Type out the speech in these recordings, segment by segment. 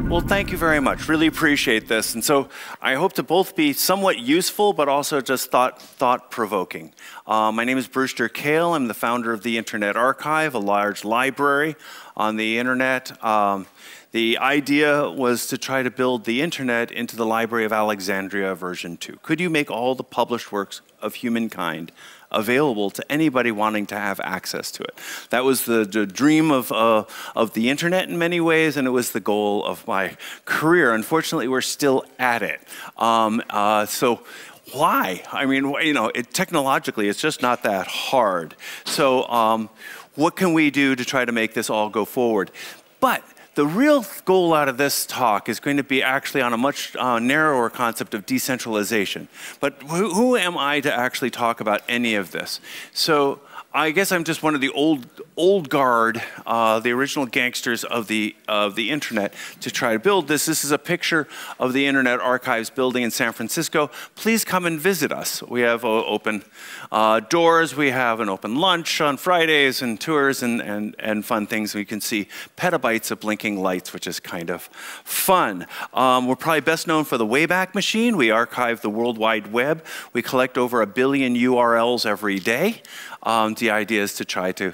Well, thank you very much. Really appreciate this. And so I hope to both be somewhat useful, but also just thought-provoking. My name is Brewster Kahle. I'm the founder of the Internet Archive, a large library on the internet. The idea was to try to build the internet into the Library of Alexandria version 2. Could you make all the published works of humankind available to anybody wanting to have access to it? That was the dream of the internet in many ways, and it was the goal of my career. Unfortunately, we're still at it. So why? I mean, you know, technologically, it's just not that hard. So what can we do to try to make this all go forward? But the real goal out of this talk is going to be actually on a much narrower concept of decentralization. But who am I to actually talk about any of this? So I guess I'm just one of the old guard, the original gangsters of the internet to try to build this. This is a picture of the Internet Archives building in San Francisco. Please come and visit us. We have open doors. We have an open lunch on Fridays and tours and fun things. We can see petabytes of blinking lights, which is kind of fun. We're probably best known for the Wayback Machine. We archive the World Wide Web. We collect over 1 billion URLs every day. The idea is to try to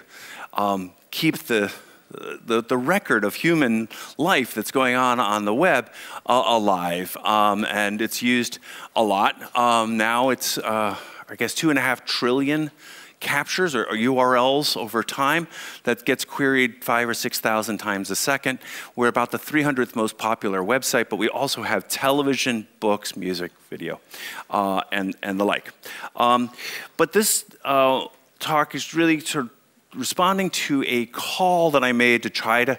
keep the record of human life that's going on the web alive, and it's used a lot. Now it's, I guess, 2.5 trillion captures or URLs over time that gets queried 5,000 or 6,000 times a second. We're about the 300th most popular website, but we also have television, books, music, video, and the like. But this talk is really sort of responding to a call that I made to try to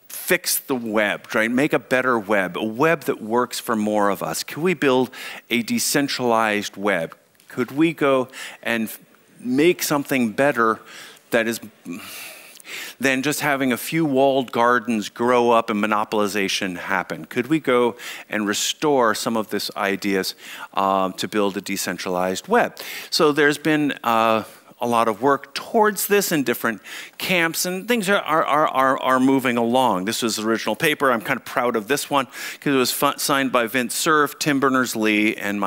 fix the web, try and make a better web, a web that works for more of us. Could we build a decentralized web? Could we go and make something better that is than just having a few walled gardens grow up and monopolization happen? Could we go and restore some of these ideas to build a decentralized web? So there's been a lot of work towards this in different camps, and things are moving along. This was the original paper. I'm kind of proud of this one because it was signed by Vint Cerf, Tim Berners-Lee, and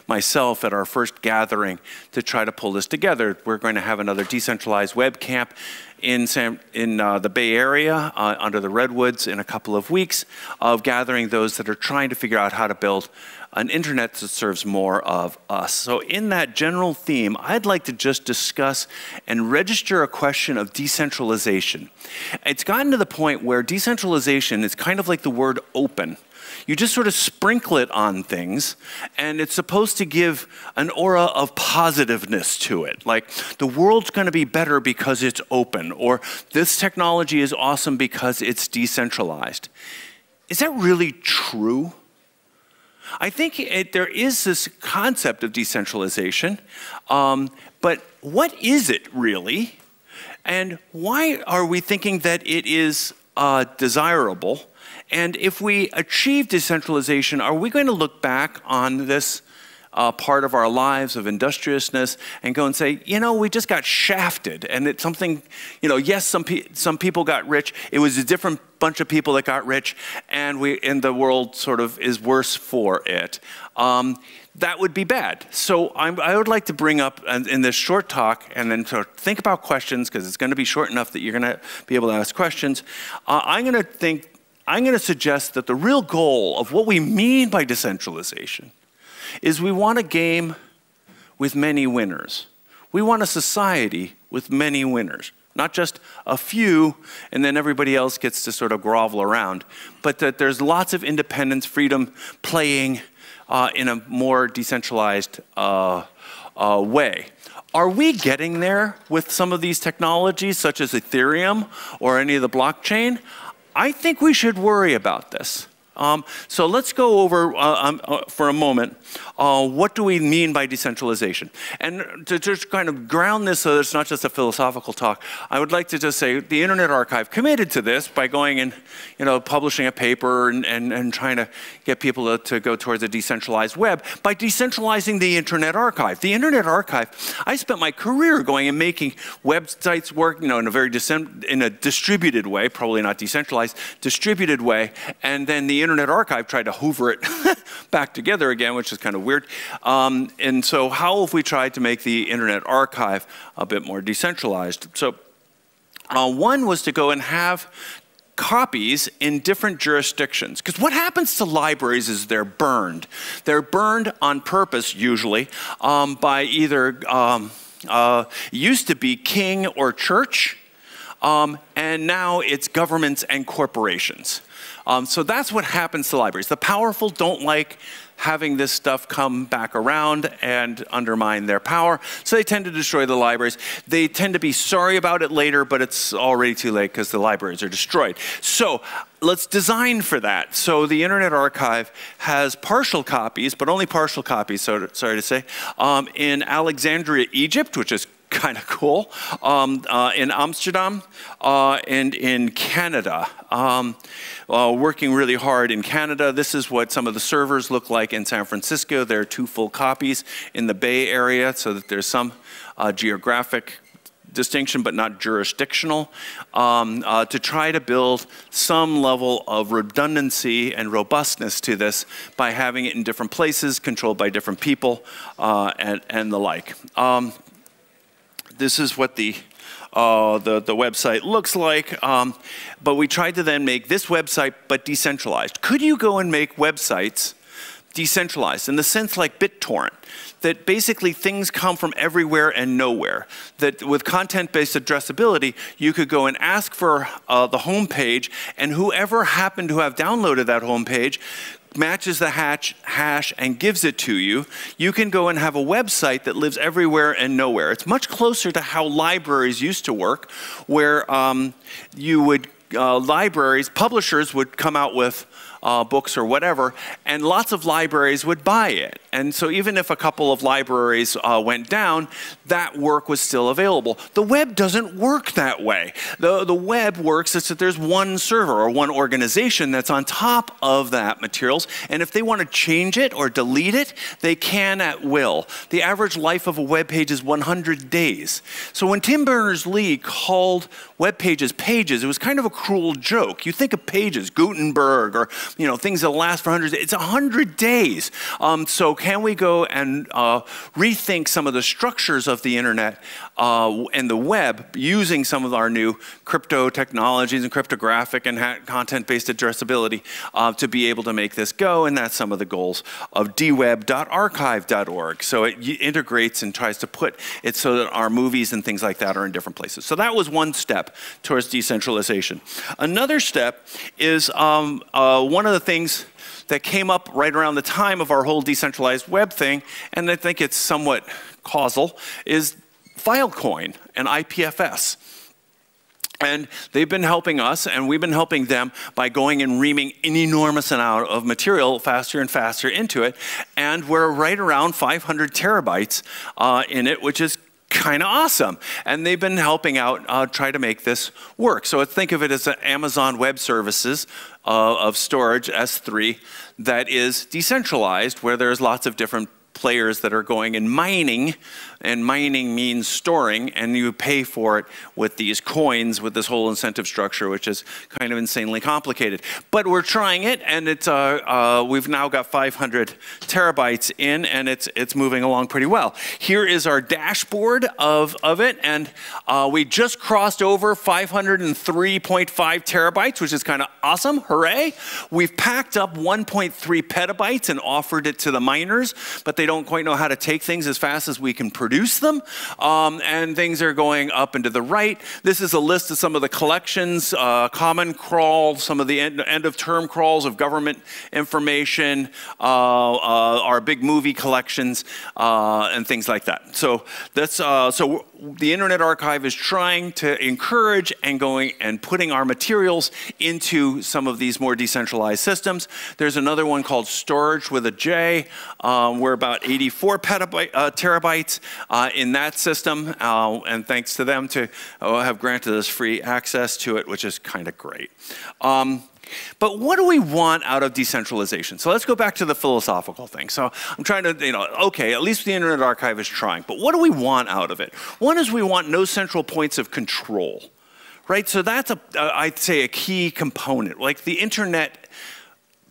myself at our first gathering to try to pull this together. We're going to have another decentralized web camp in the Bay Area under the Redwoods in a couple of weeks of gathering those that are trying to figure out how to build an internet that serves more of us. So in that general theme, I'd like to just discuss and register a question of decentralization. It's gotten to the point where decentralization is kind of like the word open. You just sort of sprinkle it on things, and it's supposed to give an aura of positiveness to it. Like, the world's going to be better because it's open, or this technology is awesome because it's decentralized. Is that really true? I think there is this concept of decentralization, but what is it really? And why are we thinking that it is desirable? And if we achieve decentralization, are we going to look back on this part of our lives of industriousness and go and say, you know, we just got shafted, and it's something, you know, yes, some people got rich. It was a different bunch of people that got rich, and the world sort of is worse for it. That would be bad. So I would like to bring up in this short talk, and then sort of think about questions, because it's going to be short enough that you're going to be able to ask questions. I'm going to suggest that the real goal of what we mean by decentralization is we want a game with many winners. We want a society with many winners, not just a few and then everybody else gets to sort of grovel around, but that there's lots of independence, freedom, playing in a more decentralized way. Are we getting there with some of these technologies, such as Ethereum or any of the blockchain? I think we should worry about this. So let's go over for a moment, what do we mean by decentralization? And to just kind of ground this so it's not just a philosophical talk, I would like to just say the Internet Archive committed to this by going and publishing a paper and trying to get people to go towards a decentralized web by decentralizing the Internet Archive. The Internet Archive, I spent my career going and making websites work in a very distributed way, probably not decentralized, distributed way, and then the Internet Archive tried to hoover it back together again, which is kind of weird. And so how have we tried to make the Internet Archive a bit more decentralized? So one was to go and have copies in different jurisdictions. Because what happens to libraries is they're burned. They're burned on purpose, usually, by either, used to be king or church, and now it's governments and corporations. So that's what happens to libraries. The powerful don't like having this stuff come back around and undermine their power, so they tend to destroy the libraries. They tend to be sorry about it later, but it's already too late because the libraries are destroyed. So let's design for that. So the Internet Archive has partial copies, but only partial copies, sorry to say, in Alexandria, Egypt, which is kind of cool, in Amsterdam, and in Canada. Working really hard in Canada. This is what some of the servers look like in San Francisco. There are 2 full copies in the Bay Area, so that there's some geographic distinction, but not jurisdictional, to try to build some level of redundancy and robustness to this by having it in different places, controlled by different people, and the like. This is what the website looks like, but we tried to then make this website but decentralized. Could you go and make websites decentralized in the sense like BitTorrent, that basically things come from everywhere and nowhere, that with content-based addressability, you could go and ask for the home page, and whoever happened to have downloaded that home page matches the hash and gives it to you. You can go and have a website that lives everywhere and nowhere. It's much closer to how libraries used to work, where publishers would come out with books or whatever, and lots of libraries would buy it. And so even if a couple of libraries went down, that work was still available. The web doesn't work that way. The web works such that there's one server or one organization that's on top of that materials, and if they want to change it or delete it, they can at will. The average life of a web page is 100 days. So when Tim Berners-Lee called web pages pages, it was kind of a cruel joke. You think of pages, Gutenberg, or things that last for hundreds. It's 100 days. So can we go and rethink some of the structures of the internet and the web using some of our new crypto technologies and cryptographic and content-based addressability to be able to make this go? And that's some of the goals of dweb.archive.org. So it integrates and tries to put it so that our movies and things like that are in different places. So that was one step towards decentralization. Another step is one of the things that came up right around the time of our whole decentralized web thing, and I think it's somewhat causal, is Filecoin and IPFS. And they've been helping us, and we've been helping them by going and reaming an enormous amount of material faster and faster into it. And we're right around 500 terabytes in it, which is kind of awesome. And they've been helping out try to make this work. So think of it as an Amazon Web Services of storage, S3, that is decentralized, where there's lots of different players that are going and mining means storing, and you pay for it with these coins, with this whole incentive structure, which is kind of insanely complicated. But we're trying it, and it's we've now got 500 terabytes in, and it's moving along pretty well. Here is our dashboard of it, and we just crossed over 503.5 terabytes, which is kind of awesome. Hooray! We've packed up 1.3 petabytes and offered it to the miners, but they don't quite know how to take things as fast as we can produce them, and things are going up and to the right. This is a list of some of the collections, common crawl, some of the end of term crawls of government information, our big movie collections, and things like that. So that's so the Internet Archive is trying to encourage and going and putting our materials into some of these more decentralized systems. There's another one called Storage with a J. We're about 84 terabytes in that system, and thanks to them to have granted us free access to it, which is kind of great. But what do we want out of decentralization? So let's go back to the philosophical thing. So I'm trying to, okay, at least the Internet Archive is trying, but what do we want out of it? One is we want no central points of control, right? So that's, I'd say, a key component. Like the Internet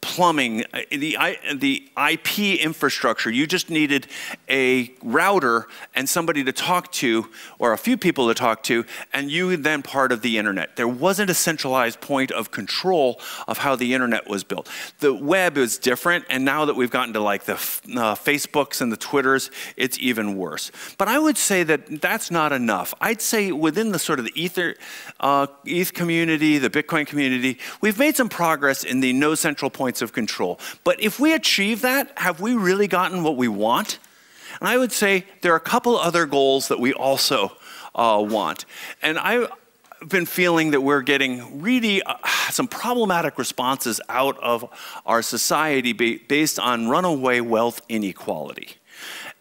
plumbing, the IP infrastructure, you just needed a router and somebody to talk to, or a few people to talk to, and you then part of the internet. There wasn't a centralized point of control of how the internet was built. The web is different, and now that we've gotten to like the Facebooks and the Twitters, it's even worse. But I would say that that's not enough. I'd say within the sort of the ETH community, the Bitcoin community, we've made some progress in the no central point of control. But if we achieve that, have we really gotten what we want? And I would say there are a couple other goals that we also want. And I've been feeling that we're getting really some problematic responses out of our society based on runaway wealth inequality.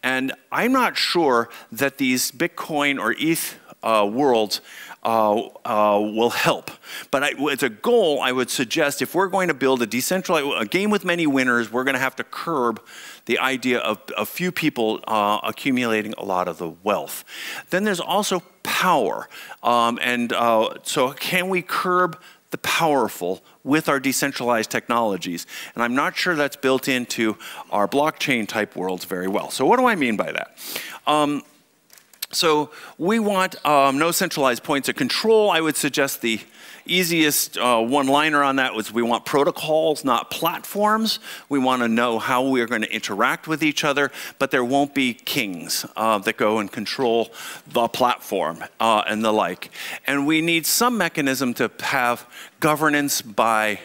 And I'm not sure that these Bitcoin or ETH worlds will help. But as a goal, I would suggest if we're going to build a decentralized, a game with many winners, we're going to have to curb the idea of a few people accumulating a lot of the wealth. Then there's also power. So can we curb the powerful with our decentralized technologies? And I'm not sure that's built into our blockchain type worlds very well. So what do I mean by that? So we want no centralized points of control. I would suggest the easiest one-liner on that was we want protocols, not platforms. We want to know how we are going to interact with each other, but there won't be kings that go and control the platform and the like. And we need some mechanism to have governance by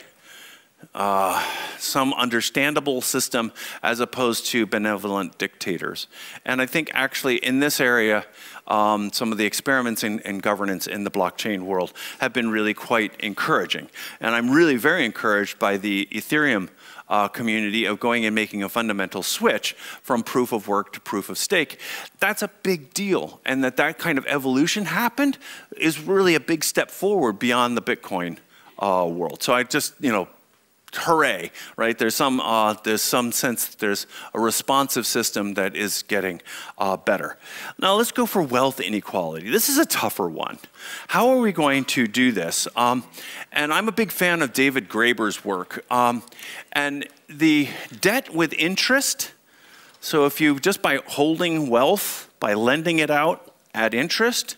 some understandable system as opposed to benevolent dictators. And I think actually in this area, some of the experiments in governance in the blockchain world have been really quite encouraging. And I'm really very encouraged by the Ethereum community of going and making a fundamental switch from proof of work to proof of stake. That's a big deal. And that kind of evolution happened is really a big step forward beyond the Bitcoin world. So I just, hooray, right? There's some sense that there's a responsive system that is getting better. Now let's go for wealth inequality. This is a tougher one. How are we going to do this? And I'm a big fan of David Graeber's work. And the debt with interest, so if you, just by holding wealth, by lending it out at interest,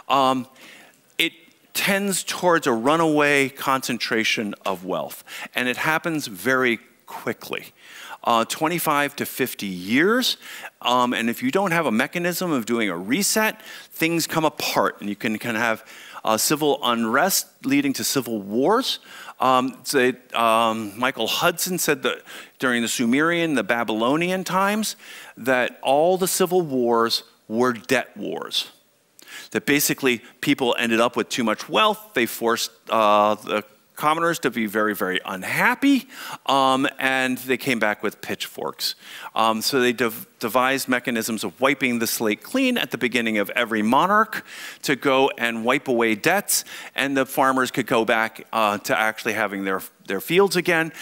it tends towards a runaway concentration of wealth. And it happens very quickly. 25 to 50 years. And if you don't have a mechanism of doing a reset, things come apart. And you can have civil unrest leading to civil wars. Michael Hudson said that during the Sumerian, the Babylonian times, that all the civil wars were debt wars. That basically people ended up with too much wealth. They forced the commoners to be very, very unhappy, and they came back with pitchforks. So they devised mechanisms of wiping the slate clean at the beginning of every monarch to go and wipe away debts, and the farmers could go back to actually having their fields again.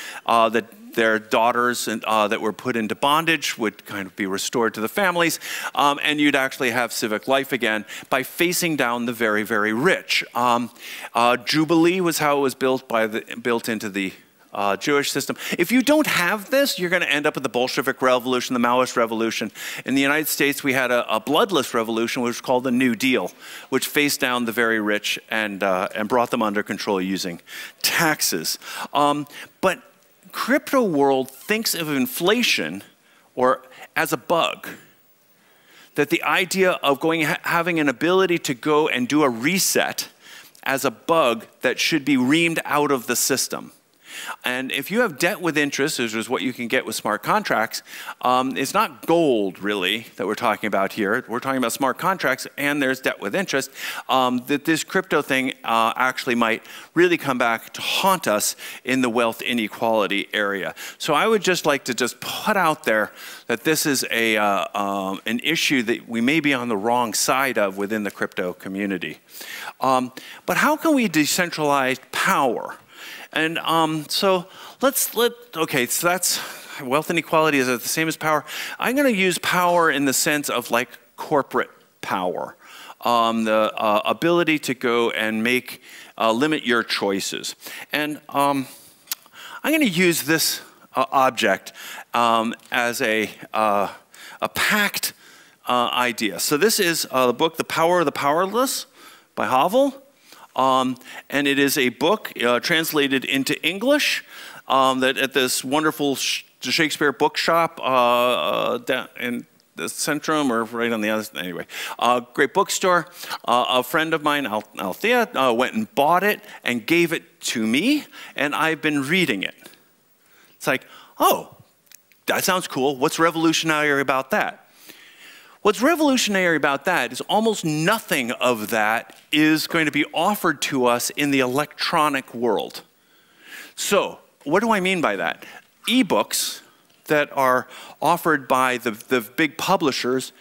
Their daughters that were put into bondage would kind of be restored to the families, and you'd actually have civic life again by facing down the very, very rich. Jubilee was how it was built into the Jewish system. If you don't have this, you're going to end up with the Bolshevik Revolution, the Maoist Revolution. In the United States, we had a bloodless revolution, which was called the New Deal, which faced down the very rich and brought them under control using taxes. But crypto world thinks of inflation as a bug. That the idea of having an ability to go and do a reset as a bug that should be reamed out of the system. And if you have debt with interest, which is what you can get with smart contracts, it's not gold, really, that we're talking about here. We're talking about smart contracts, and there's debt with interest, that this crypto thing actually might really come back to haunt us in the wealth inequality area. So I would just like to just put out there that this is an issue that we may be on the wrong side of within the crypto community. But how can we decentralize power? And so okay, so that's wealth inequality. Is it the same as power? I'm going to use power in the sense of like corporate power, the ability to go and make, limit your choices. And I'm going to use this object as a packed idea. So this is the book, The Power of the Powerless by Havel. And it is a book translated into English that at this wonderful Shakespeare bookshop down in the Centrum, or right on the other, anyway, great bookstore. A friend of mine, Althea, went and bought it and gave it to me, and I've been reading it. It's like, oh, that sounds cool. What's revolutionary about that? What's revolutionary about that is almost nothing of that is going to be offered to us in the electronic world. So, what do I mean by that? Ebooks that are offered by the big publishers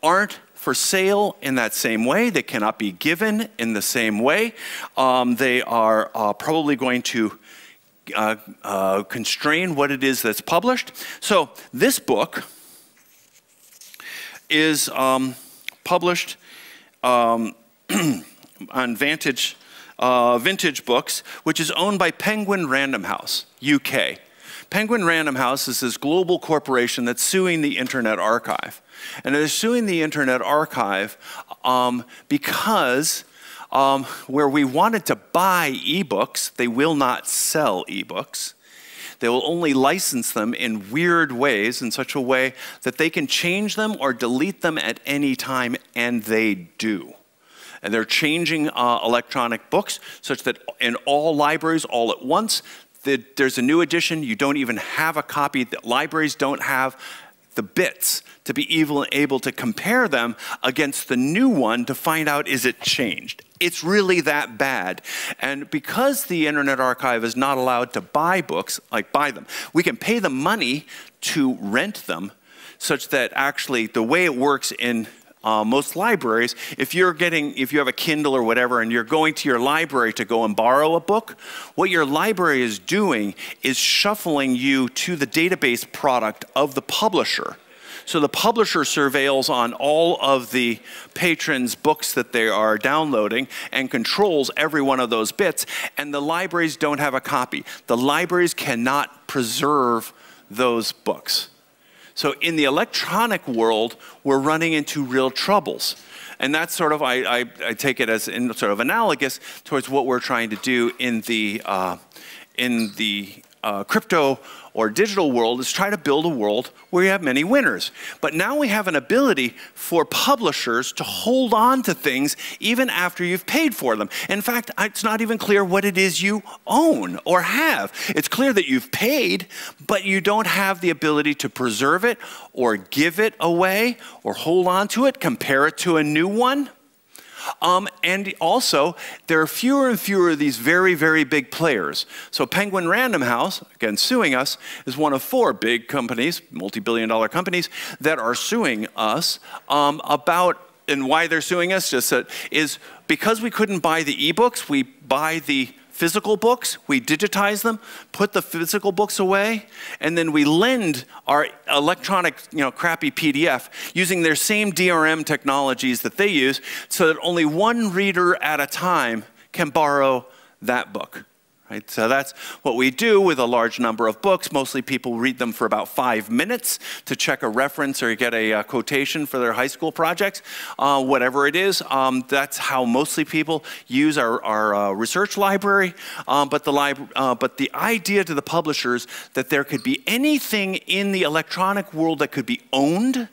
aren't for sale in that same way. They cannot be given in the same way. They are probably going to constrain what it is that's published. So this book is published on Vintage Books, which is owned by Penguin Random House, UK. Penguin Random House is this global corporation that's suing the Internet Archive. And it is suing the Internet Archive because where we wanted to buy ebooks, they will not sell ebooks. They will only license them in weird ways, in such a way that they can change them or delete them at any time, and they do. And they're changing electronic books such that in all libraries, all at once, there's a new edition. You don't even have a copy. The libraries don't have the bits to be able to compare them against the new one to find out, is it changed? It's really that bad. And because the Internet Archive is not allowed to buy books, like buy them, we can pay them money to rent them, such that actually the way it works in most libraries, if you have a Kindle or whatever and you're going to your library to go and borrow a book, what your library is doing is shuffling you to the database product of the publisher. So the publisher surveils on all of the patrons' books that they are downloading and controls every one of those bits, and the libraries don't have a copy. The libraries cannot preserve those books. So in the electronic world, we're running into real troubles. And that's sort of, I take it as sort of analogous towards what we're trying to do in the crypto or digital world, is try to build a world where you have many winners. But now we have an ability for publishers to hold on to things even after you've paid for them. In fact, it's not even clear what it is you own or have. It's clear that you've paid, but you don't have the ability to preserve it or give it away or hold on to it, compare it to a new one. And also, there are fewer and fewer of these very, very big players. So Penguin Random House, again suing us, is one of 4 big companies, multi-billion-dollar companies, that are suing us about, and why they're suing us is because we couldn't buy the ebooks, we buy the physical books, we digitize them, put the physical books away, and then we lend our electronic, crappy PDF using their same DRM technologies that they use, so that only one reader at a time can borrow that book. Right? So that's what we do with a large number of books. Mostly people read them for about 5 minutes to check a reference or get a quotation for their high school projects. Whatever it is, that's how mostly people use our research library. But the idea to the publishers that there could be anything in the electronic world that could be owned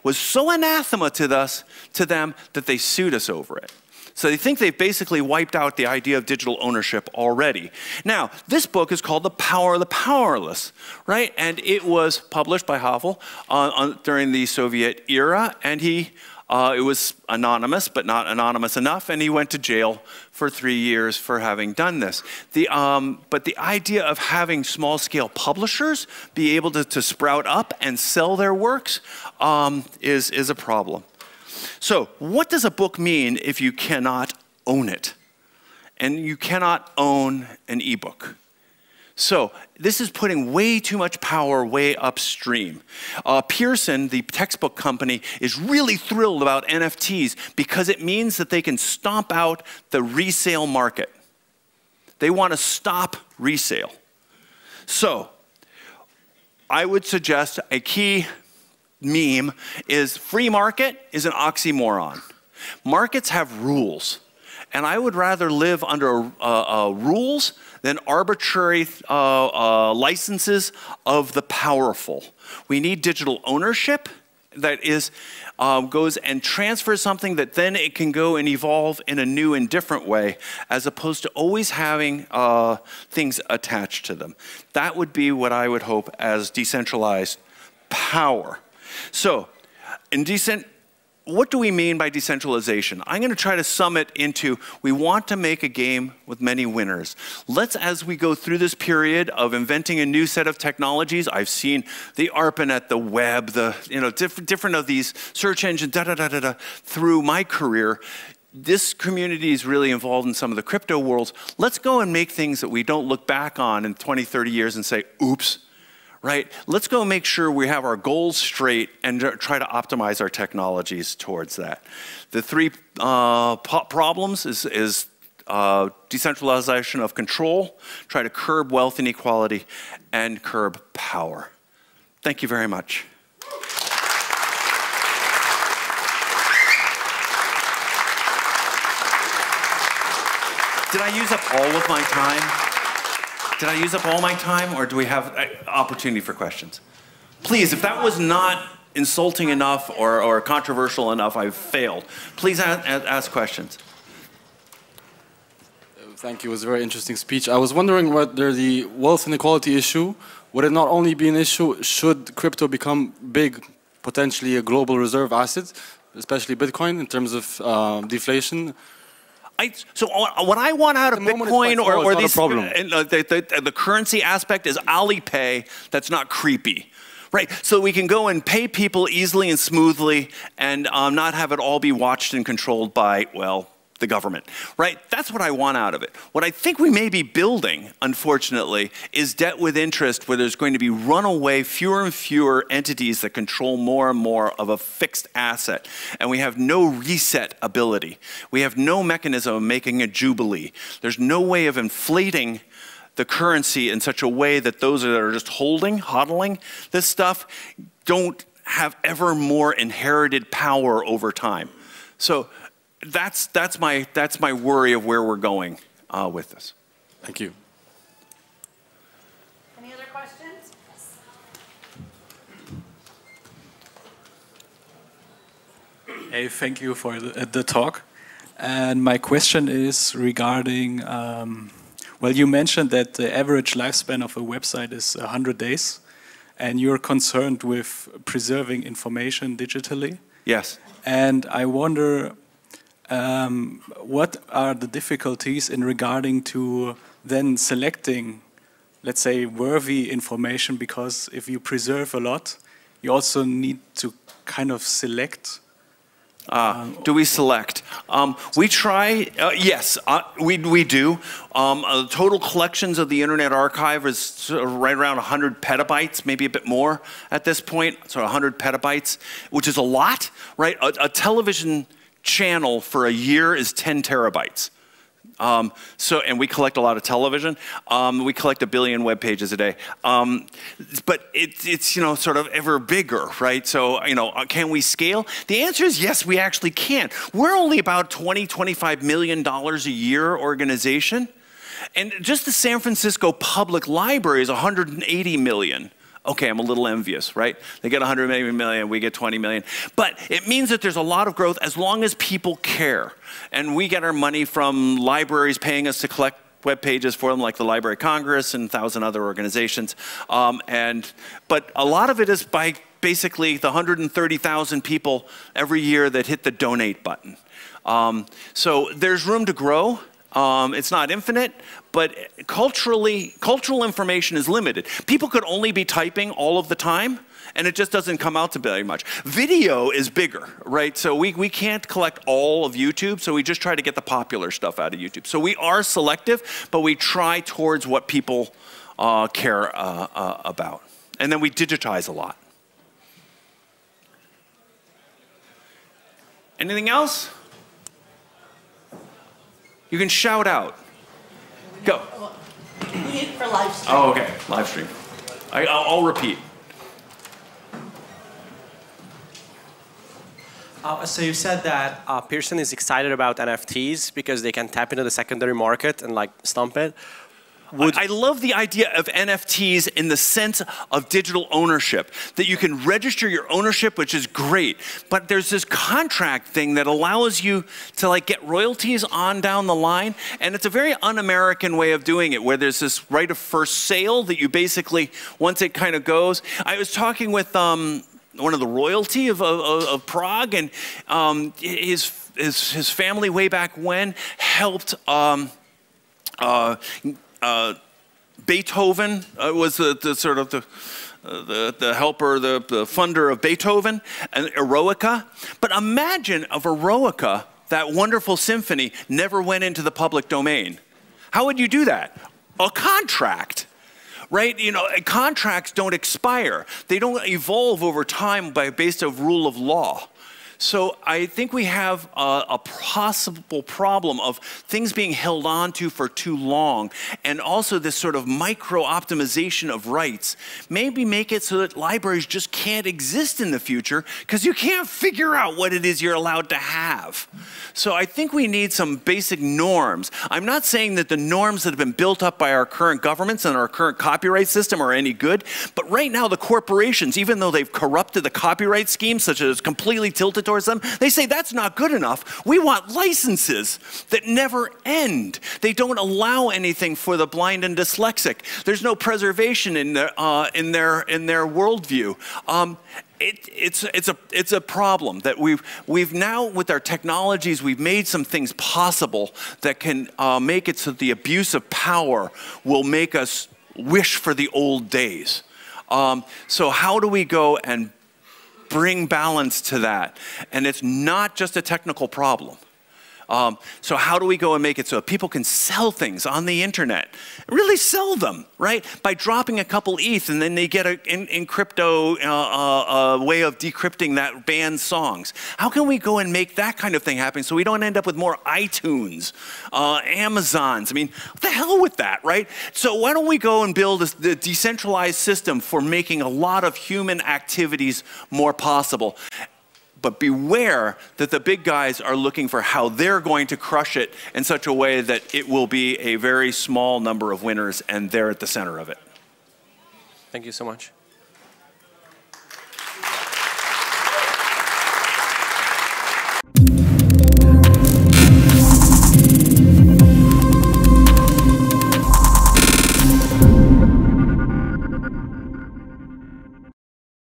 was so anathema to them that they sued us over it. So they think they've basically wiped out the idea of digital ownership already. Now, this book is called The Power of the Powerless, right? And it was published by Havel during the Soviet era, and it was anonymous, but not anonymous enough, and he went to jail for 3 years for having done this. But the idea of having small-scale publishers be able to sprout up and sell their works is a problem. So what does a book mean if you cannot own it? And you cannot own an ebook. So this is putting way too much power way upstream. Pearson, the textbook company, is really thrilled about NFTs because it means that they can stomp out the resale market. They want to stop resale. So I would suggest a key meme is free market is an oxymoron. Markets have rules. And I would rather live under rules than arbitrary licenses of the powerful. We need digital ownership that goes and transfers something that then it can go and evolve in a new and different way, as opposed to always having things attached to them. That would be what I would hope as decentralized power. So, what do we mean by decentralization? I'm going to try to sum it into, we want to make a game with many winners. Let's, as we go through this period of inventing a new set of technologies, I've seen the ARPANET, the web, different of these search engines, through my career. This community is really involved in some of the crypto worlds. Let's go and make things that we don't look back on in 20, 30 years and say, oops. Right? Let's go make sure we have our goals straight and try to optimize our technologies towards that. The three problems is decentralization of control, try to curb wealth inequality, and curb power. Thank you very much. Did I use up all of my time? Did I use up all my time, or do we have opportunity for questions? Please, if that was not insulting enough or controversial enough, I've failed. Please ask questions. Thank you. It was a very interesting speech. I was wondering whether the wealth inequality issue, would it not only be an issue, should crypto become big, potentially a global reserve asset, especially Bitcoin, in terms of deflation? So what I want out of Bitcoin or these, the currency aspect is Alipay that's not creepy, right? So we can go and pay people easily and smoothly and not have it all be watched and controlled by, well, the government, right? That's what I want out of it. What I think we may be building, unfortunately, is debt with interest, where there's going to be runaway, fewer and fewer entities that control more and more of a fixed asset. And we have no reset ability. We have no mechanism of making a jubilee. There's no way of inflating the currency in such a way that those that are just hodling this stuff don't have ever more inherited power over time. So that's my worry of where we're going with this. Thank you. Any other questions? Hey, thank you for the talk. And my question is regarding, well, you mentioned that the average lifespan of a website is 100 days, and you're concerned with preserving information digitally. Yes. And I wonder, what are the difficulties in regarding to then selecting, let's say, worthy information? Because if you preserve a lot, you also need to kind of select. Do we select? We try, yes, we do. Total collections of the Internet Archive is sort of right around 100 petabytes, maybe a bit more at this point, so 100 petabytes, which is a lot, right? A television channel for a year is 10 terabytes. And we collect a lot of television. We collect 1 billion web pages a day. But it's sort of ever bigger, right? So, can we scale? The answer is yes, we actually can. We're only about $20–25 million a year organization. And just the San Francisco Public Library is $180 million Okay, I'm a little envious, right? They get 100 million, we get 20 million. But it means that there's a lot of growth as long as people care. And we get our money from libraries paying us to collect web pages for them, like the Library of Congress and 1,000 other organizations. But a lot of it is by basically the 130,000 people every year that hit the donate button. So there's room to grow. It's not infinite, but cultural information is limited. People could only be typing all of the time, and it just doesn't come out to very much. Video is bigger, right? So we can't collect all of YouTube, so we just try to get the popular stuff out of YouTube. So we are selective, but we try towards what people care about. And then we digitize a lot. Anything else? You can shout out. Go. We need for live stream. Oh, okay. Live stream. I'll repeat. So you said that Pearson is excited about NFTs because they can tap into the secondary market and like stump it. I love the idea of NFTs in the sense of digital ownership, that you can register your ownership, which is great, but there's this contract thing that allows you to like get royalties on down the line, and it's a very un-American way of doing it, where there's this right of first sale that you basically, once it kind of goes. I was talking with one of the royalty of Prague, and his family way back when helped Beethoven was the sort of the helper, the funder of Beethoven and Eroica. But imagine if Eroica, that wonderful symphony, never went into the public domain. How would you do that? A contract. Right? You know, contracts don't expire. They don't evolve over time based on rule of law. So I think we have a possible problem of things being held on to for too long, and also this sort of micro-optimization of rights. Maybe make it so that libraries just can't exist in the future because you can't figure out what it is you're allowed to have. So I think we need some basic norms. I'm not saying that the norms that have been built up by our current governments and our current copyright system are any good, but right now the corporations, even though they've corrupted the copyright scheme such that it's completely tilted towards them, they say that's not good enough. We want licenses that never end. They don't allow anything for the blind and dyslexic. There's no preservation in their worldview. It's a problem that we've now, with our technologies, we've made some things possible that can make it so the abuse of power will make us wish for the old days. So how do we go and bring balance to that? And it's not just a technical problem. So how do we go and make it so people can sell things on the internet, really sell them, right? By dropping a couple ETH, and then they get in crypto way of decrypting that banned songs. How can we go and make that kind of thing happen so we don't end up with more iTunes, Amazons? I mean, what the hell with that, right? So why don't we go and build the decentralized system for making a lot of human activities more possible? But beware that the big guys are looking for how they're going to crush it in such a way that it will be a very small number of winners, and they're at the center of it. Thank you so much.